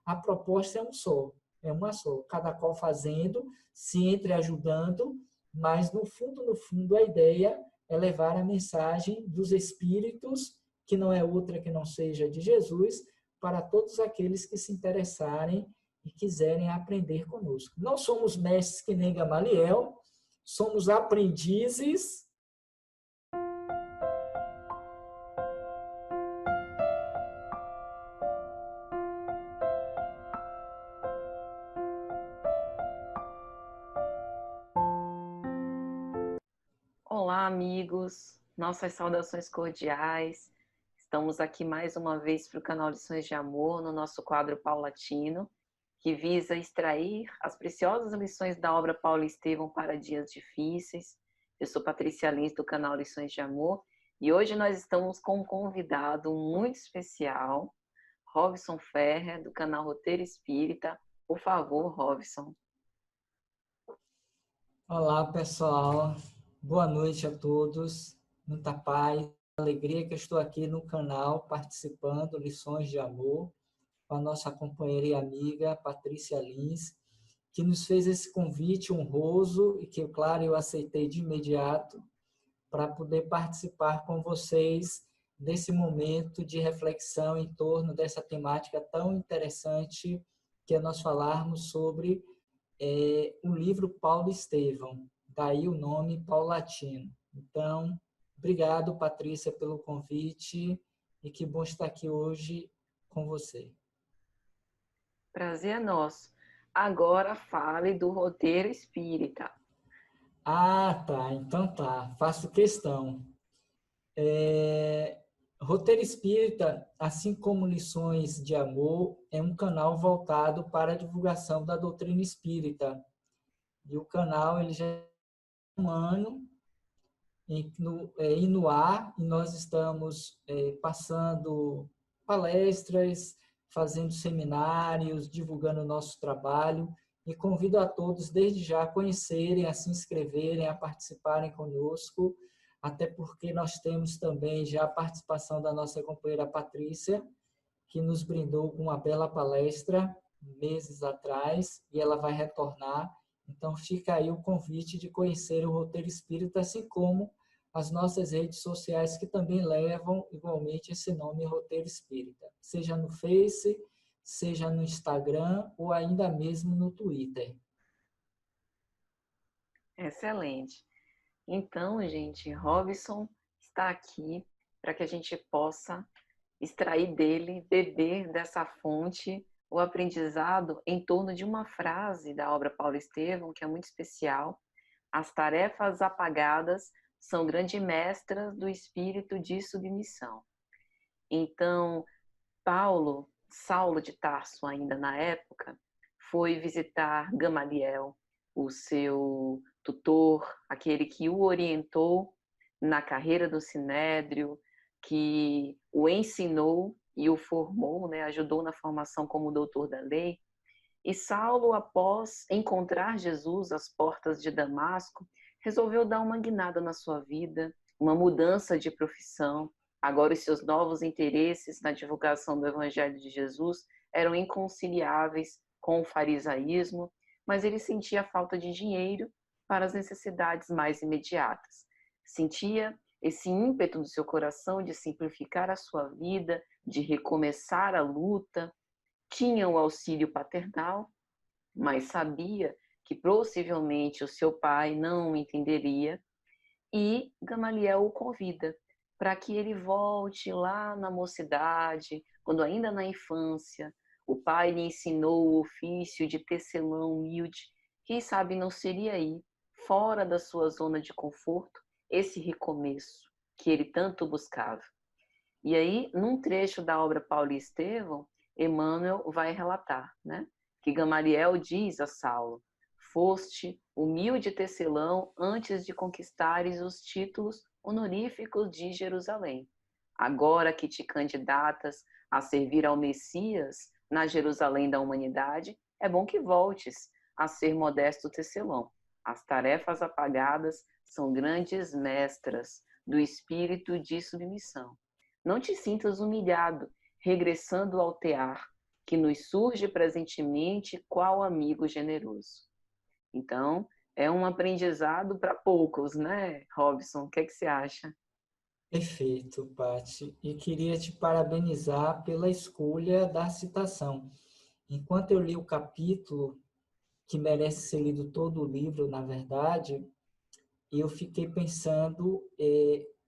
a proposta é uma só, cada qual fazendo, se entreajudando, mas no fundo, a ideia é levar a mensagem dos Espíritos, que não é outra que não seja de Jesus, para todos aqueles que se interessarem e quiserem aprender conosco. Não somos mestres que nem Gamaliel, somos aprendizes. Olá, amigos. Nossas saudações cordiais. Estamos aqui mais uma vez para o canal Lições de Amor, no nosso quadro paulatino, que visa extrair as preciosas lições da obra Paulo Estevão para dias difíceis. Eu sou Patrícia Lins, do canal Lições de Amor, e hoje nós estamos com um convidado muito especial, Robson Ferrer, do canal Roteiro Espírita. Por favor, Robson. Olá, pessoal. Boa noite a todos. Muita paz, alegria que eu estou aqui no canal participando Lições de Amor com a nossa companheira e amiga Patrícia Lins, que nos fez esse convite honroso e que, claro, eu aceitei de imediato para poder participar com vocês desse momento de reflexão em torno dessa temática tão interessante que é nós falarmos sobre o livro Paulo Estevão, daí o nome paulatino. Então, obrigado, Patrícia, pelo convite e que bom estar aqui hoje com você. Prazer é nosso. Agora fale do Roteiro Espírita. Ah, tá. Então tá. Faço questão. Roteiro Espírita, assim como Lições de Amor, é um canal voltado para a divulgação da doutrina espírita. E o canal ele já é um ano no ar, e nós estamos passando palestras, fazendo seminários, divulgando o nosso trabalho, e convido a todos, desde já, a conhecerem, a se inscreverem, a participarem conosco, até porque nós temos também já a participação da nossa companheira Patrícia, que nos brindou com uma bela palestra meses atrás, e ela vai retornar. Então, fica aí o convite de conhecer o Roteiro Espírita, assim como as nossas redes sociais, que também levam igualmente esse nome, Roteiro Espírita, seja no Face, seja no Instagram ou ainda mesmo no Twitter. Excelente. Então, gente, Robson está aqui para que a gente possa extrair dele, beber dessa fonte, o aprendizado em torno de uma frase da obra Paulo Estevão, que é muito especial. As tarefas apagadas são grandes mestras do espírito de submissão. Então, Saulo de Tarso, ainda na época, foi visitar Gamaliel, o seu tutor, aquele que o orientou na carreira do Sinédrio, que o ensinou e o formou, né, ajudou na formação como doutor da lei. E Saulo, após encontrar Jesus às portas de Damasco, resolveu dar uma guinada na sua vida, uma mudança de profissão. Agora, os seus novos interesses na divulgação do Evangelho de Jesus eram inconciliáveis com o farisaísmo, mas ele sentia falta de dinheiro para as necessidades mais imediatas. Sentia esse ímpeto do seu coração de simplificar a sua vida, de recomeçar a luta. Tinha o auxílio paternal, mas sabia que possivelmente o seu pai não o entenderia, e Gamaliel o convida para que ele volte lá na mocidade, quando ainda na infância, o pai lhe ensinou o ofício de tecelão humilde. Quem sabe não seria aí, fora da sua zona de conforto, esse recomeço que ele tanto buscava. E aí, num trecho da obra Paulo e Estevão, Emmanuel vai relatar, né, que Gamaliel diz a Saulo: foste humilde tecelão antes de conquistares os títulos honoríficos de Jerusalém. Agora que te candidatas a servir ao Messias na Jerusalém da humanidade, é bom que voltes a ser modesto tecelão. As tarefas apagadas são grandes mestras do espírito de submissão. Não te sintas humilhado, regressando ao tear que nos surge presentemente qual amigo generoso. Então, é um aprendizado para poucos, né, Robson? O que é que você acha? Perfeito, Paty. E queria te parabenizar pela escolha da citação. Enquanto eu li o capítulo, que merece ser lido todo o livro, na verdade, eu fiquei pensando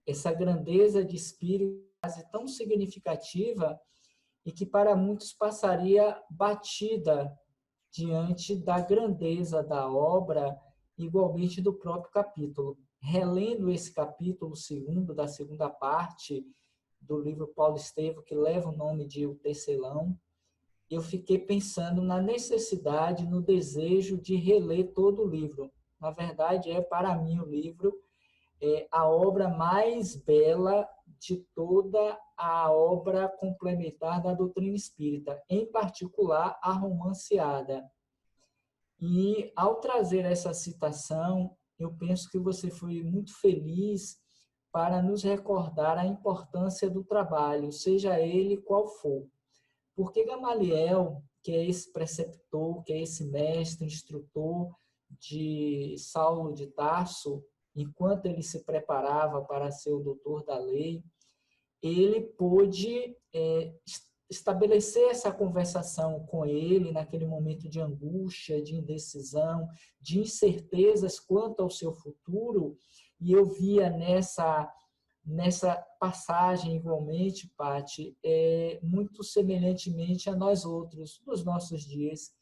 essa grandeza de espírito tão significativa e que para muitos passaria batida diante da grandeza da obra, igualmente do próprio capítulo. Relendo esse capítulo segundo, da segunda parte do livro Paulo Estevam, que leva o nome de O Tecelão, eu fiquei pensando na necessidade, no desejo de reler todo o livro. Na verdade, para mim, o livro a obra mais bela de toda a obra complementar da doutrina espírita, em particular a romanceada. E, ao trazer essa citação, eu penso que você foi muito feliz para nos recordar a importância do trabalho, seja ele qual for. Porque Gamaliel, que é esse preceptor, que é esse mestre, instrutor de Saulo de Tarso, enquanto ele se preparava para ser o doutor da lei, ele pôde estabelecer essa conversação com ele naquele momento de angústia, de indecisão, de incertezas quanto ao seu futuro, e eu via nessa passagem, igualmente, Paty, muito semelhantemente a nós outros, nos nossos dias,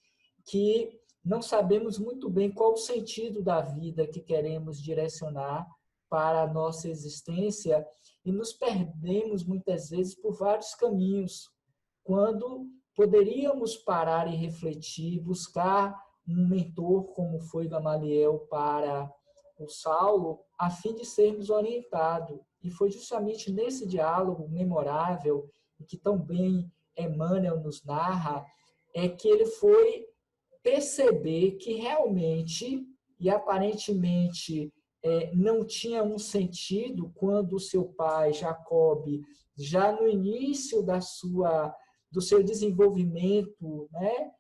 que não sabemos muito bem qual o sentido da vida que queremos direcionar para a nossa existência e nos perdemos muitas vezes por vários caminhos, quando poderíamos parar e refletir, buscar um mentor como foi Gamaliel para o Saulo, a fim de sermos orientados. E foi justamente nesse diálogo memorável, que tão bem Emmanuel nos narra, que ele foi perceber que realmente e aparentemente não tinha um sentido quando o seu pai, Jacob, já no início do seu desenvolvimento, né,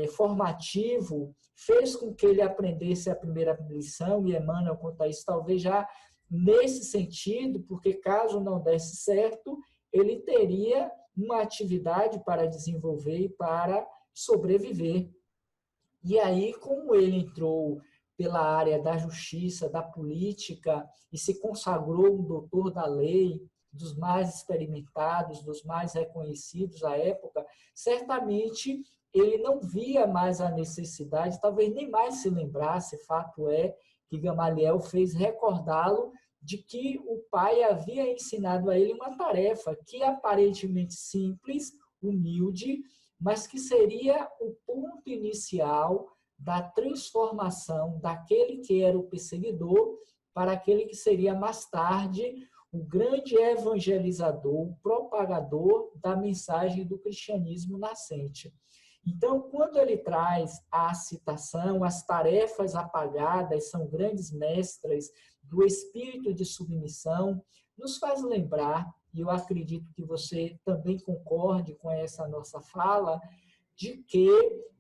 formativo, fez com que ele aprendesse a primeira lição, e Emmanuel conta isso, talvez já nesse sentido, porque caso não desse certo, ele teria uma atividade para desenvolver e para sobreviver. E aí, como ele entrou pela área da justiça, da política, e se consagrou um doutor da lei, dos mais experimentados, dos mais reconhecidos à época, certamente ele não via mais a necessidade, talvez nem mais se lembrasse, fato é que Gamaliel fez recordá-lo de que o pai havia ensinado a ele uma tarefa que aparentemente simples, humilde, mas que seria o ponto inicial da transformação daquele que era o perseguidor para aquele que seria mais tarde o grande evangelizador, o propagador da mensagem do cristianismo nascente. Então, quando ele traz a citação, as tarefas apagadas são grandes mestras do espírito de submissão, nos faz lembrar, e eu acredito que você também concorde com essa nossa fala, de que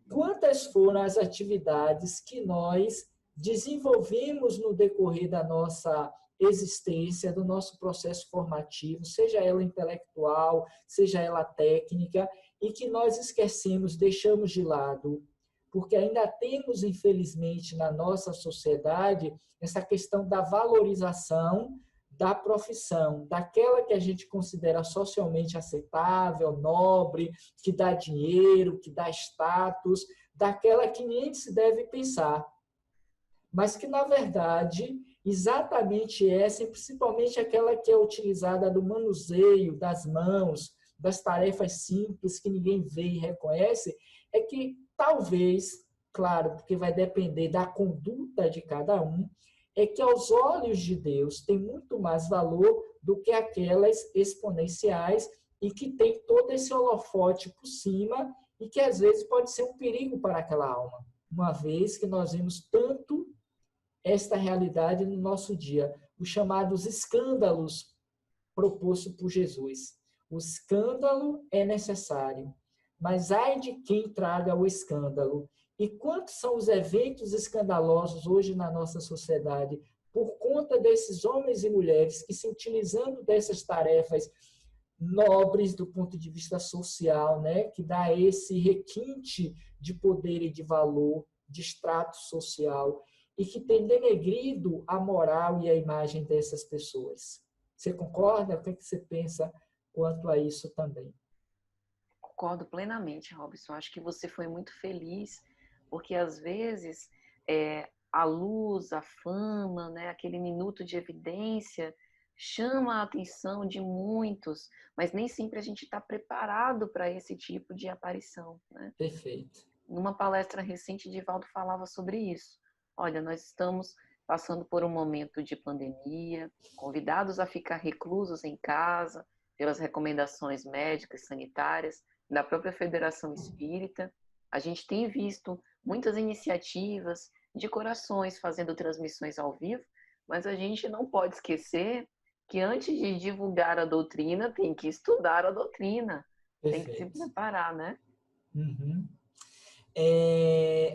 quantas foram as atividades que nós desenvolvemos no decorrer da nossa existência, do nosso processo formativo, seja ela intelectual, seja ela técnica, e que nós esquecemos, deixamos de lado, porque ainda temos, infelizmente, na nossa sociedade, essa questão da valorização da profissão, daquela que a gente considera socialmente aceitável, nobre, que dá dinheiro, que dá status, daquela que nem se deve pensar. Mas que, na verdade, exatamente essa, e principalmente aquela que é utilizada do manuseio das mãos, das tarefas simples que ninguém vê e reconhece, é que talvez, claro, porque vai depender da conduta de cada um, é que aos olhos de Deus tem muito mais valor do que aquelas exponenciais e que tem todo esse holofote por cima e que às vezes pode ser um perigo para aquela alma, uma vez que nós vemos tanto esta realidade no nosso dia, os chamados escândalos propostos por Jesus. O escândalo é necessário, mas ai de quem traga o escândalo. E quantos são os eventos escandalosos hoje na nossa sociedade por conta desses homens e mulheres que, se utilizando dessas tarefas nobres do ponto de vista social, né, que dá esse requinte de poder e de valor, de extrato social, e que tem denegrido a moral e a imagem dessas pessoas. Você concorda? O que você pensa quanto a isso também? Concordo plenamente, Robson. Acho que você foi muito feliz, porque às vezes a luz, a fama, né, aquele minuto de evidência chama a atenção de muitos, mas nem sempre a gente está preparado para esse tipo de aparição, né? Perfeito. Numa palestra recente, Divaldo falava sobre isso. Olha, nós estamos passando por um momento de pandemia, convidados a ficar reclusos em casa, pelas recomendações médicas, sanitárias, da própria Federação Espírita. A gente tem visto muitas iniciativas de corações fazendo transmissões ao vivo, mas a gente não pode esquecer que antes de divulgar a doutrina, tem que estudar a doutrina. Perfeito. Tem que se preparar, né? Uhum.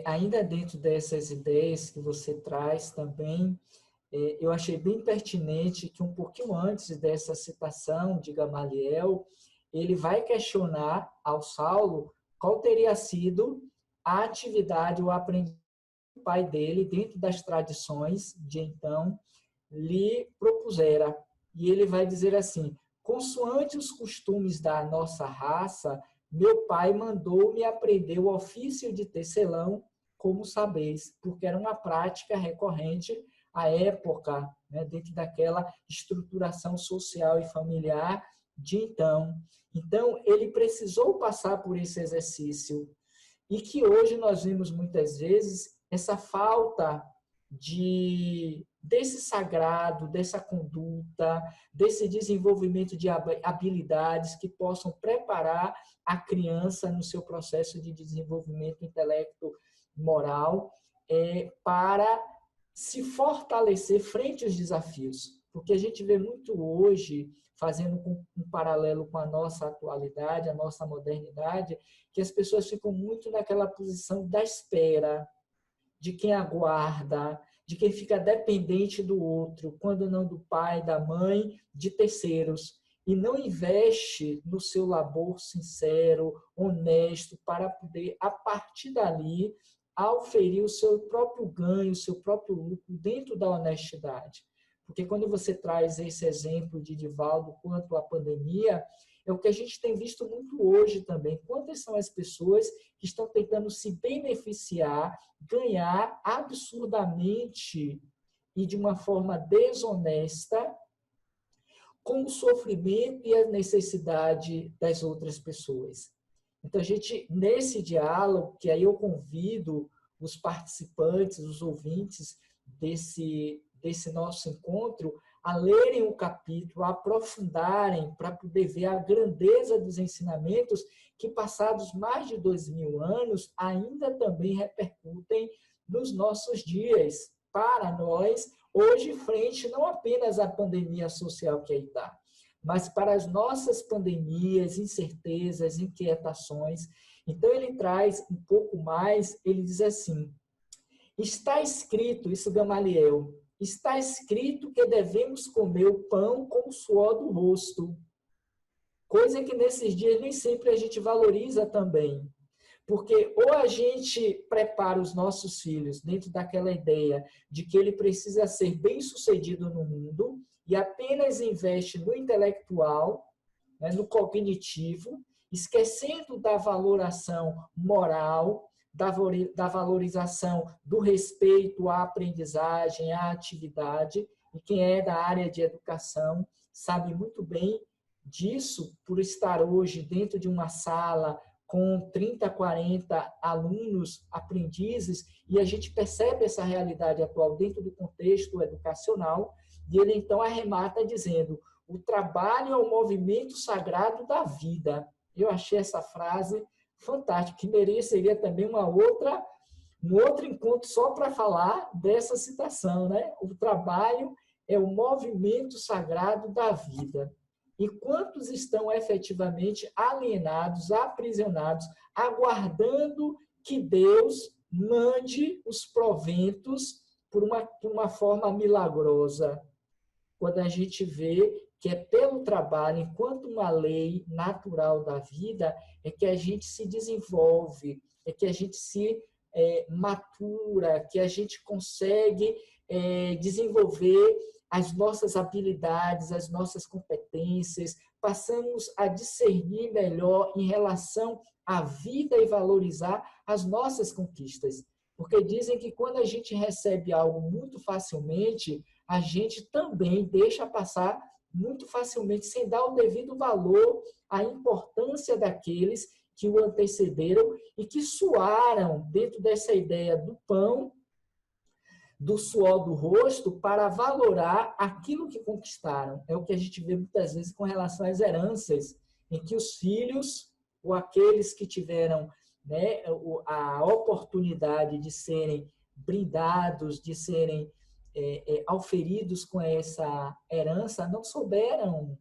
Ainda dentro dessas ideias que você traz também, eu achei bem pertinente que um pouquinho antes dessa citação de Gamaliel, ele vai questionar ao Saulo qual teria sido a atividade ou aprendizagem do pai dele dentro das tradições de então lhe propusera. E ele vai dizer assim: consoante os costumes da nossa raça, meu pai mandou-me aprender o ofício de tecelão, como sabeis, porque era uma prática recorrente à época, né, dentro daquela estruturação social e familiar de então. Então, ele precisou passar por esse exercício. E que hoje nós vemos muitas vezes essa falta desse sagrado, dessa conduta, desse desenvolvimento de habilidades que possam preparar a criança no seu processo de desenvolvimento intelecto moral para se fortalecer frente aos desafios. Porque a gente vê muito hoje, fazendo um paralelo com a nossa atualidade, a nossa modernidade, que as pessoas ficam muito naquela posição da espera, de quem aguarda, de quem fica dependente do outro, quando não do pai, da mãe, de terceiros, e não investe no seu labor sincero, honesto, para poder, a partir dali, auferir o seu próprio ganho, o seu próprio lucro dentro da honestidade. Porque quando você traz esse exemplo de Divaldo quanto à pandemia, é o que a gente tem visto muito hoje também. Quantas são as pessoas que estão tentando se beneficiar, ganhar absurdamente e de uma forma desonesta com o sofrimento e a necessidade das outras pessoas. Então, a gente, nesse diálogo, que aí eu convido os participantes, os ouvintes desse nosso encontro, a lerem o capítulo, a aprofundarem para poder ver a grandeza dos ensinamentos que, passados mais de 2000 anos, ainda também repercutem nos nossos dias, para nós, hoje, frente não apenas à pandemia social que aí está, mas para as nossas pandemias, incertezas, inquietações. Então, ele traz um pouco mais, ele diz assim: está escrito, isso Gamaliel, está escrito que devemos comer o pão com o suor do rosto. Coisa que nesses dias nem sempre a gente valoriza também. Porque ou a gente prepara os nossos filhos dentro daquela ideia de que ele precisa ser bem-sucedido no mundo e apenas investe no intelectual, né, no cognitivo, esquecendo da valoração moral, da valorização do respeito à aprendizagem, à atividade, e quem é da área de educação sabe muito bem disso, por estar hoje dentro de uma sala com 30, 40 alunos, aprendizes, e a gente percebe essa realidade atual dentro do contexto educacional, e ele então arremata dizendo: o trabalho é o movimento sagrado da vida. Eu achei essa frase fantástica, que mereceria também um outro encontro só para falar dessa citação, né? O trabalho é o movimento sagrado da vida. e quantos estão efetivamente alienados, aprisionados, aguardando que Deus mande os proventos por uma forma milagrosa. Quando a gente vê que é pelo trabalho, enquanto uma lei natural da vida, é que a gente se desenvolve, é que a gente se matura, que a gente consegue desenvolver as nossas habilidades, as nossas competências, passamos a discernir melhor em relação à vida e valorizar as nossas conquistas. Porque dizem que quando a gente recebe algo muito facilmente, a gente também deixa passar muito facilmente, sem dar o devido valor à importância daqueles que o antecederam e que suaram dentro dessa ideia do pão, do suor do rosto, para valorar aquilo que conquistaram. É o que a gente vê muitas vezes com relação às heranças, em que os filhos, ou aqueles que tiveram, né, a oportunidade de serem brindados, de serem auferidos com essa herança, não souberam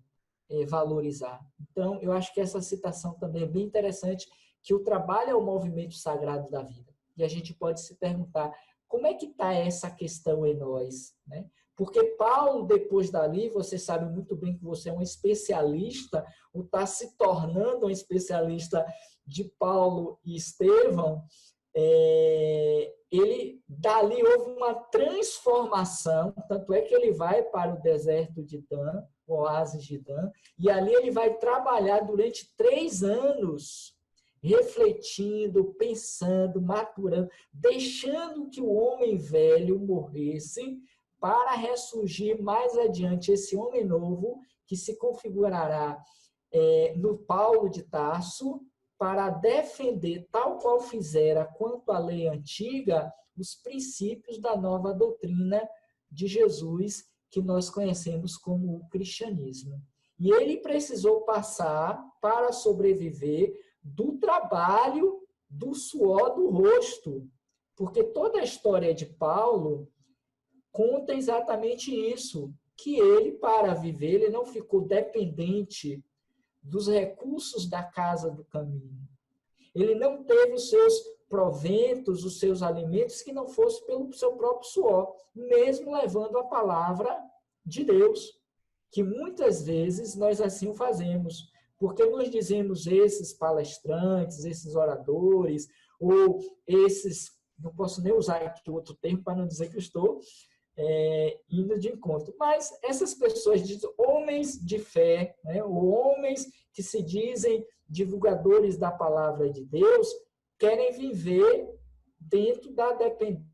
valorizar. Então, eu acho que essa citação também é bem interessante, que o trabalho é o movimento sagrado da vida. E a gente pode se perguntar, como é que está essa questão em nós? Né? Porque Paulo, depois dali, você sabe muito bem que você é um especialista, ou está se tornando um especialista de Paulo e Estevão, ele, dali houve uma transformação, tanto é que ele vai para o deserto de Dan, o oásis de Dan, e ali ele vai trabalhar durante 3 anos, refletindo, pensando, maturando, deixando que o homem velho morresse, para ressurgir mais adiante esse homem novo, que se configurará no Paulo de Tarso, para defender, tal qual fizera quanto à lei antiga, os princípios da nova doutrina de Jesus, que nós conhecemos como o cristianismo. E ele precisou passar, para sobreviver, do trabalho, do suor do rosto, porque toda a história de Paulo conta exatamente isso, que ele, para viver, ele não ficou dependente dos recursos da casa do caminho. Ele não teve os seus proventos, os seus alimentos, que não fosse pelo seu próprio suor, mesmo levando a palavra de Deus, que muitas vezes nós assim o fazemos, porque nós dizemos esses palestrantes, esses oradores, ou esses, não posso nem usar aqui outro termo para não dizer que eu estou indo de encontro. Mas essas pessoas, homens de fé, né, ou homens que se dizem divulgadores da palavra de Deus, querem viver dentro da dependência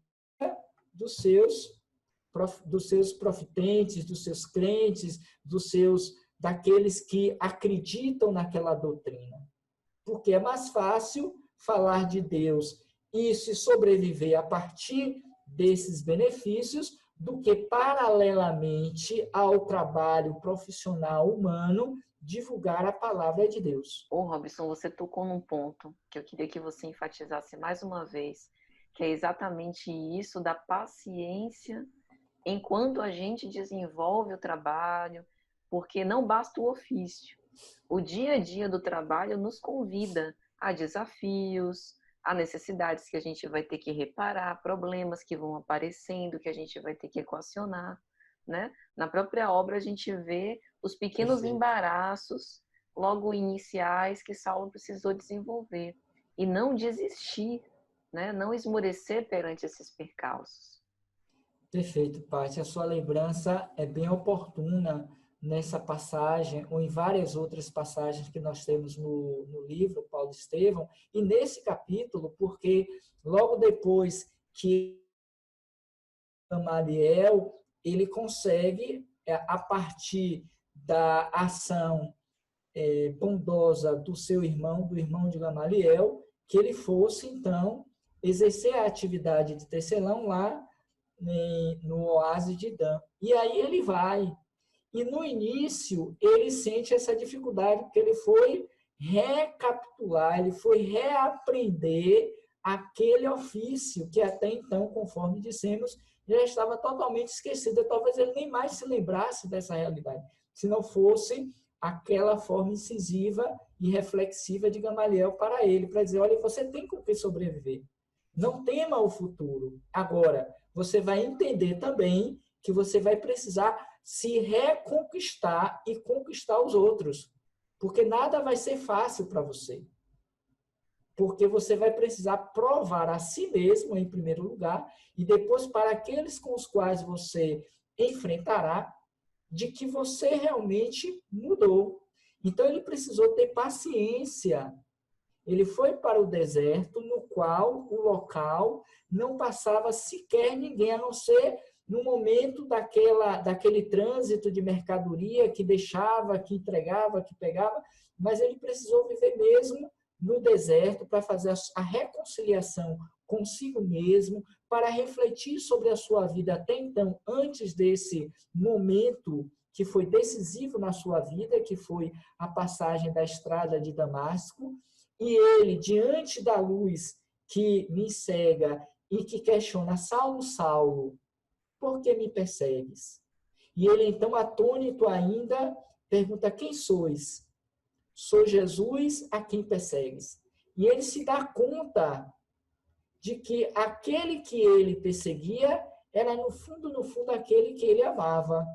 dos seus profitentes, dos seus crentes, daqueles que acreditam naquela doutrina. Porque é mais fácil falar de Deus e se sobreviver a partir desses benefícios do que, paralelamente ao trabalho profissional humano, divulgar a palavra de Deus. Robson, você tocou num ponto que eu queria que você enfatizasse mais uma vez, que é exatamente isso da paciência enquanto a gente desenvolve o trabalho, porque não basta o ofício. O dia a dia do trabalho nos convida a desafios, a necessidades que a gente vai ter que reparar, problemas que vão aparecendo, que a gente vai ter que equacionar, né? Na própria obra a gente vê os pequenos embaraços, logo iniciais, que Saulo precisou desenvolver. E não desistir, né? Não esmorecer perante esses percalços. Perfeito, Paty. A sua lembrança é bem oportuna nessa passagem, ou em várias outras passagens que nós temos no livro, Paulo e Estevão, e nesse capítulo, porque logo depois que Gamaliel, ele consegue, a partir da ação bondosa do seu irmão, do irmão de Gamaliel, que ele fosse, então, exercer a atividade de tecelão lá no oásis de Dan. E aí ele vai. E no início ele sente essa dificuldade, porque ele foi recapitular, ele foi reaprender aquele ofício que até então, conforme dissemos, já estava totalmente esquecido. Talvez ele nem mais se lembrasse dessa realidade, se não fosse aquela forma incisiva e reflexiva de Gamaliel para ele, para dizer, olha, você tem com que sobreviver. Não tema o futuro. Agora, você vai entender também que você vai precisar se reconquistar e conquistar os outros. Porque nada vai ser fácil para você. Porque você vai precisar provar a si mesmo, em primeiro lugar, e depois para aqueles com os quais você enfrentará, de que você realmente mudou. Então, ele precisou ter paciência. Ele foi para o deserto, no qual o local não passava sequer ninguém, a não ser no momento daquele trânsito de mercadoria que deixava, que entregava, que pegava, mas ele precisou viver mesmo no deserto para fazer a reconciliação consigo mesmo, para refletir sobre a sua vida até então, antes desse momento que foi decisivo na sua vida, que foi a passagem da estrada de Damasco, e ele, diante da luz que me cega e que questiona, Saulo, Saulo, por que me persegues? E ele, então, atônito ainda, pergunta, quem sois? Sou Jesus a quem persegues. E ele se dá conta de que aquele que ele perseguia era, no fundo, aquele que ele amava.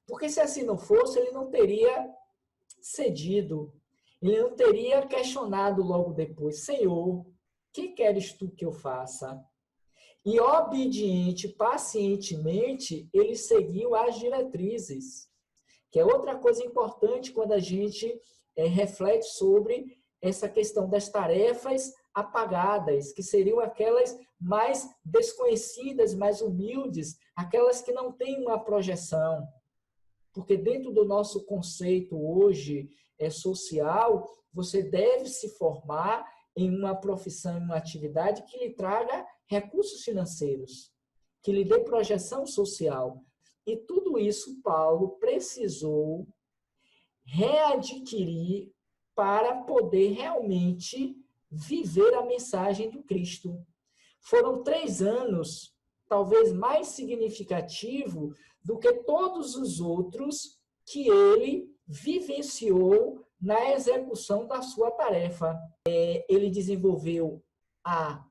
Porque se assim não fosse, ele não teria cedido. Ele não teria questionado logo depois, Senhor, que queres tu que eu faça? E obediente, pacientemente, ele seguiu as diretrizes. Que é outra coisa importante quando a gente reflete sobre essa questão das tarefas apagadas, que seriam aquelas mais desconhecidas, mais humildes, aquelas que não têm uma projeção. Porque dentro do nosso conceito hoje social, você deve se formar em uma profissão, em uma atividade que lhe traga recursos financeiros, que lhe dê projeção social. E tudo isso Paulo precisou readquirir para poder realmente viver a mensagem do Cristo. Foram 3 anos, talvez mais significativo do que todos os outros que ele vivenciou na execução da sua tarefa. Ele desenvolveu a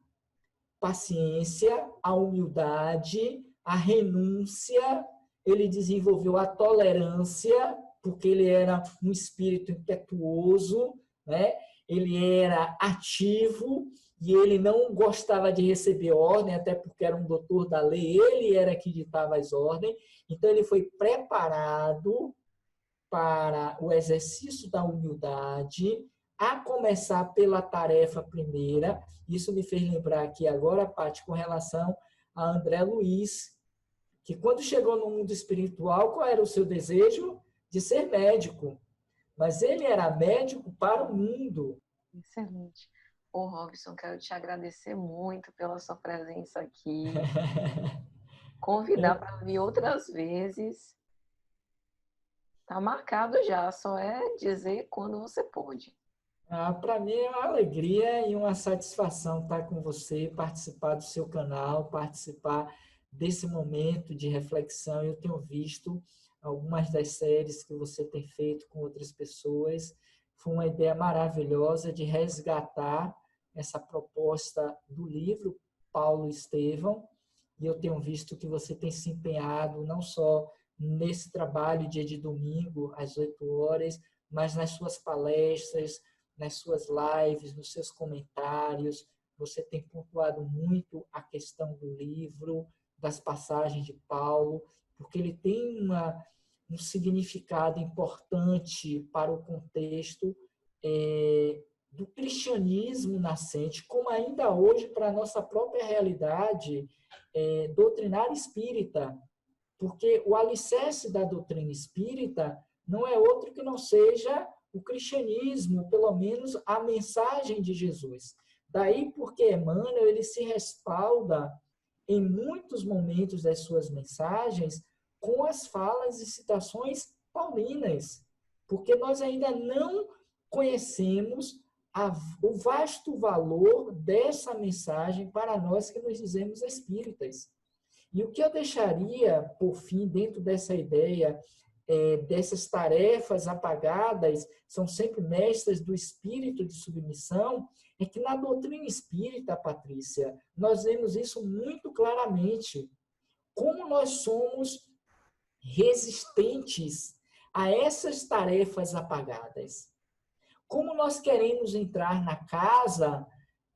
paciência, a humildade, a renúncia, ele desenvolveu a tolerância, porque ele era um espírito impetuoso, né? Ele era ativo e ele não gostava de receber ordem, até porque era um doutor da lei, ele era que ditava as ordens. Então, ele foi preparado para o exercício da humildade, a começar pela tarefa primeira. Isso me fez lembrar aqui agora, Paty, com relação a André Luiz, que quando chegou no mundo espiritual, qual era o seu desejo? De ser médico. Mas ele era médico para o mundo. Excelente. Ô, Robson, quero te agradecer muito pela sua presença aqui. Convidar para vir outras vezes. Está marcado já, só é dizer quando você pode. Para mim é uma alegria e uma satisfação estar com você, participar do seu canal, participar desse momento de reflexão. Eu tenho visto algumas das séries que você tem feito com outras pessoas. Foi uma ideia maravilhosa de resgatar essa proposta do livro Paulo Estevão, e eu tenho visto que você tem se empenhado não só nesse trabalho dia de domingo, às 8 horas, mas nas suas palestras, nas suas lives, nos seus comentários. Você tem pontuado muito a questão do livro, das passagens de Paulo, porque ele tem um significado importante para o contexto do cristianismo nascente, como ainda hoje para a nossa própria realidade doutrinária espírita, porque o alicerce da doutrina espírita não é outro que não seja o cristianismo, pelo menos a mensagem de Jesus. Daí porque Emmanuel ele se respalda em muitos momentos das suas mensagens com as falas e citações paulinas, porque nós ainda não conhecemos o vasto valor dessa mensagem para nós que nos dizemos espíritas. E o que eu deixaria, por fim, dentro dessa ideia dessas tarefas apagadas, são sempre mestras do espírito de submissão, é que na doutrina espírita, Patrícia, nós vemos isso muito claramente. Como nós somos resistentes a essas tarefas apagadas. Como nós queremos entrar na casa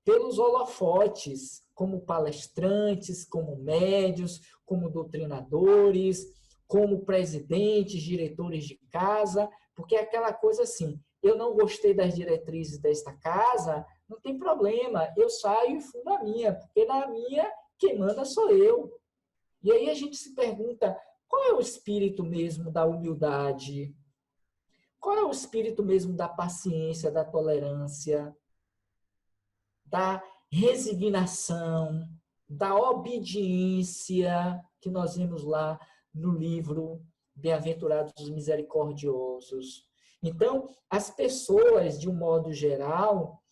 pelos holofotes, como palestrantes, como médios, como doutrinadores, como presidentes, diretores de casa, porque é aquela coisa assim, eu não gostei das diretrizes desta casa, não tem problema, eu saio e fundo a minha, porque na minha quem manda sou eu. E aí a gente se pergunta, qual é o espírito mesmo da humildade? Qual é o espírito mesmo da paciência, da tolerância, da resignação, da obediência, que nós vimos lá no livro Bem-aventurados os Misericordiosos? Então, as pessoas, de um modo geral,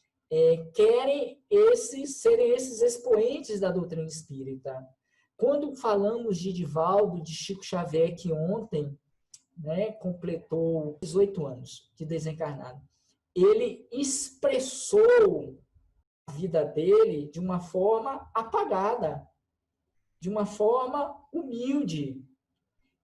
querem serem esses expoentes da doutrina espírita. Quando falamos de Divaldo, de Chico Xavier, que ontem, né, completou 18 anos de desencarnado, ele expressou a vida dele de uma forma apagada, de uma forma humilde.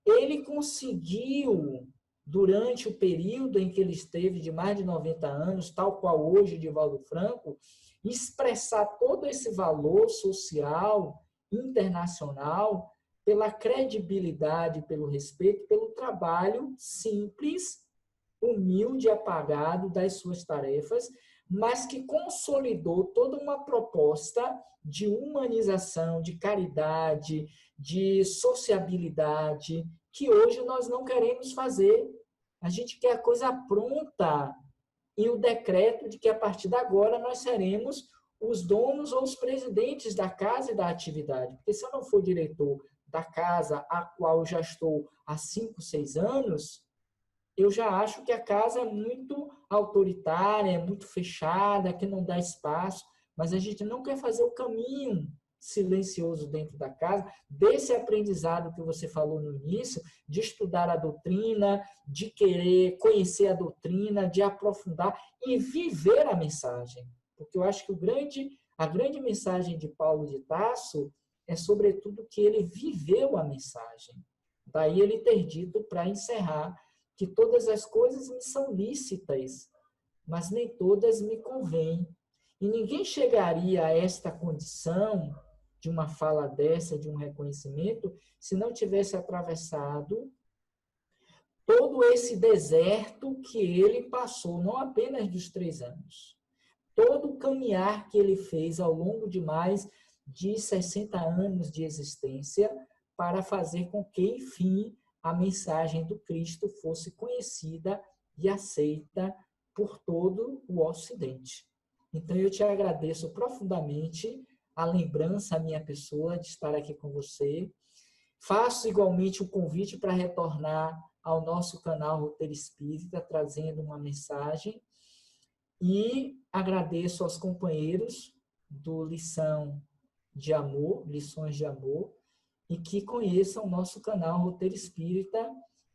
Ele conseguiu, durante o período em que ele esteve de mais de 90 anos, tal qual hoje Divaldo Franco, expressar todo esse valor social, internacional, pela credibilidade, pelo respeito, pelo trabalho simples, humilde e apagado das suas tarefas, mas que consolidou toda uma proposta de humanização, de caridade, de sociabilidade, que hoje nós não queremos fazer. A gente quer a coisa pronta e o decreto de que a partir de agora nós seremos os donos ou os presidentes da casa e da atividade. Porque se eu não for diretor da casa a qual eu já estou há 5, 6 anos, eu já acho que a casa é muito autoritária, é muito fechada, que não dá espaço, mas a gente não quer fazer o caminho silencioso dentro da casa, desse aprendizado que você falou no início, de estudar a doutrina, de querer conhecer a doutrina, de aprofundar e viver a mensagem. Porque eu acho que a grande mensagem de Paulo de Tarso é, sobretudo, que ele viveu a mensagem. Daí ele ter dito, para encerrar, que todas as coisas me são lícitas, mas nem todas me convêm. E ninguém chegaria a esta condição de uma fala dessa, de um reconhecimento, se não tivesse atravessado todo esse deserto que ele passou, não apenas dos 3 anos. Todo o caminhar que ele fez ao longo de mais de 60 anos de existência para fazer com que, enfim, a mensagem do Cristo fosse conhecida e aceita por todo o Ocidente. Então, eu te agradeço profundamente a lembrança, a minha pessoa, de estar aqui com você. Faço igualmente o convite para retornar ao nosso canal Roteiro Espírita, trazendo uma mensagem. E agradeço aos companheiros do Lições de Amor, e que conheçam o nosso canal Roteiro Espírita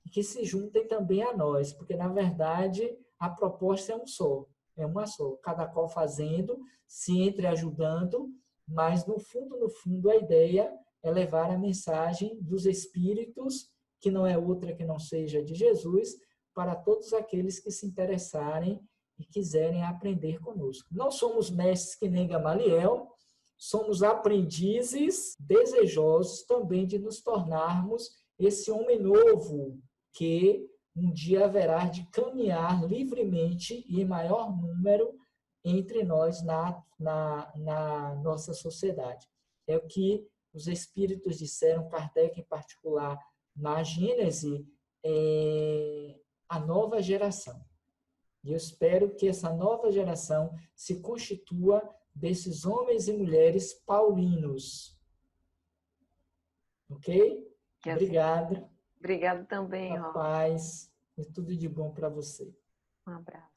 e que se juntem também a nós, porque, na verdade, a proposta é uma só, cada qual fazendo, se entreajudando, mas, no fundo, a ideia é levar a mensagem dos Espíritos, que não é outra que não seja de Jesus, para todos aqueles que se interessarem e quiserem aprender conosco. Não somos mestres que nem Gamaliel, somos aprendizes desejosos também de nos tornarmos esse homem novo que um dia haverá de caminhar livremente e em maior número entre nós na nossa sociedade. É o que os espíritos disseram, Kardec em particular, na Gênese, a nova geração. E eu espero que essa nova geração se constitua desses homens e mulheres paulinos. Ok? Obrigado. Obrigado também, A paz e tudo de bom para você. Um abraço.